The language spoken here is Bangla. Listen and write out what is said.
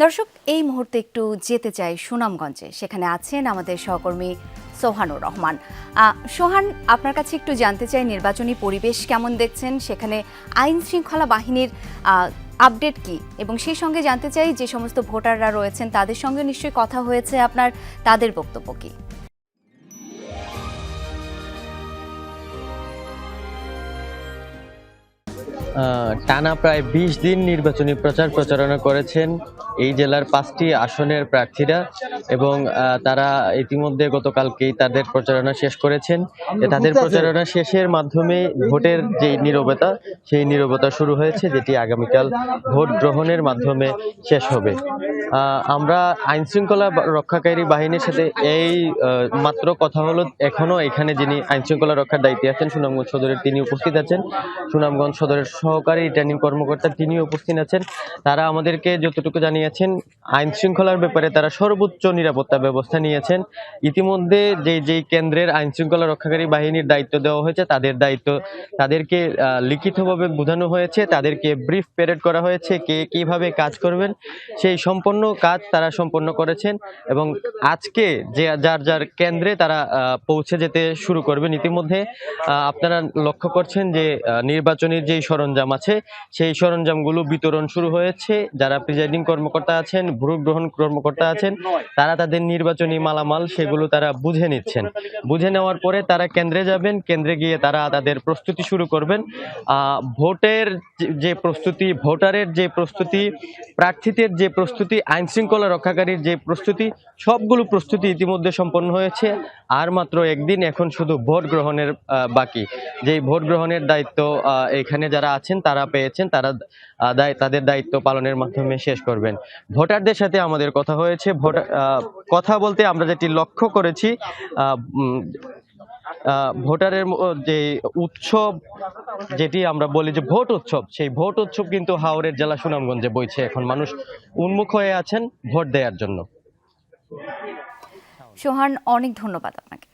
দর্শক, এই মুহূর্তে একটু যেতে চাই সুনামগঞ্জে। সেখানে আছেন আমাদের সহকর্মী সোহানুর রহমান। সোহান, আপনার কাছে একটু জানতে চাই নির্বাচনী পরিবেশ কেমন দেখছেন, সেখানে আইন শৃঙ্খলা বাহিনীর আপডেট কি, এবং সেই সঙ্গে জানতে চাই যে সমস্ত ভোটাররা রয়েছেন তাদের সঙ্গে নিশ্চয়ই কথা হয়েছে আপনার, তাদের বক্তব্য কি? টানা প্রায় ২০ দিন নির্বাচনী প্রচারণা করেছেন এই জেলার ৫টি আসনের প্রার্থীরা এবং তারা ইতিমধ্যে গতকালকেই তাদের প্রচারণা শেষ করেছেন। তাদের প্রচারণা শেষের মাধ্যমে ভোটের যে নীরবতা, সেই নীরবতা শুরু হয়েছে, যেটি আগামীকাল ভোট গ্রহণের মাধ্যমে শেষ হবে। আমরা আইন শৃঙ্খলা রক্ষাকারী বাহিনীর সাথে এই মাত্র কথা হলো। এখনো এখানে যিনি আইন শৃঙ্খলা রক্ষার দায়িত্বে আছেন সুনামগঞ্জ সদরের, তিনি উপস্থিত আছেন। সুনামগঞ্জ সদরের সহকারী রিটার্নিং কর্মকর্তা তিনিও উপস্থিত আছেন। তারা আমাদেরকে যতটুকু জানিয়েছেন, আইন শৃঙ্খলার ব্যাপারে তারা সর্বোচ্চ নিরাপত্তা ব্যবস্থা নিয়েছেন। ইতিমধ্যে যেই কেন্দ্রের আইন শৃঙ্খলা রক্ষাকারী বাহিনীর দায়িত্ব দেওয়া হয়েছে, তাদেরকে লিখিতভাবে বোঝানো হয়েছে, তাদেরকে ব্রিফ প্যারেড করা হয়েছে কে কিভাবে কাজ করবেন, সেই সম্পূর্ণ কাজ তারা সম্পন্ন করেছেন এবং আজকে যে যার কেন্দ্রে তারা পৌঁছে যেতে শুরু করবেন। ইতিমধ্যে আপনারা লক্ষ্য করছেন যে নির্বাচনের যেই সরঞ্জাম আছে, সেই সরঞ্জামগুলো বিতরণ শুরু হয়েছে। যারা প্রিজাইডিং কর্মকর্তা আছেন, ভোট গ্রহণ কর্মকর্তা আছেন, তারা তাদের নির্বাচনী মালামাল সেগুলো তারা বুঝে নিচ্ছেন। বুঝে নেওয়ার পরে তারা কেন্দ্রে যাবেন, কেন্দ্রে গিয়ে তারা তাদের প্রস্তুতি শুরু করবেন। ভোটের যে প্রস্তুতি, ভোটারের যে প্রস্তুতি, প্রার্থীদের যে প্রস্তুতি, আইন শৃঙ্খলা রক্ষাকারীর যে প্রস্তুতি, সবগুলো প্রস্তুতি ইতিমধ্যে সম্পন্ন হয়েছে। আর মাত্র একদিন এখন শুধু ভোট গ্রহণের বাকি। যেই ভোট গ্রহণের দায়িত্ব এখানে যারা আছেন তারা পেয়েছেন, তারা তাদের দায়িত্ব পালনের মাধ্যমে শেষ করবেন। ভোটারদের সাথে আমাদের কথা হয়েছে। কথা বলতে আমরা যেটি লক্ষ্য করেছি, ভোটারের যে উৎসব, যেটি আমরা বলি যে ভোট উৎসব, সেই ভোট উৎসব কিন্তু হাওরের জেলা সুনামগঞ্জে বইছে। এখন মানুষ উন্মুখ হয়ে আছেন ভোট দেওয়ার জন্য। সোহান, অনেক ধন্যবাদ আপনাকে।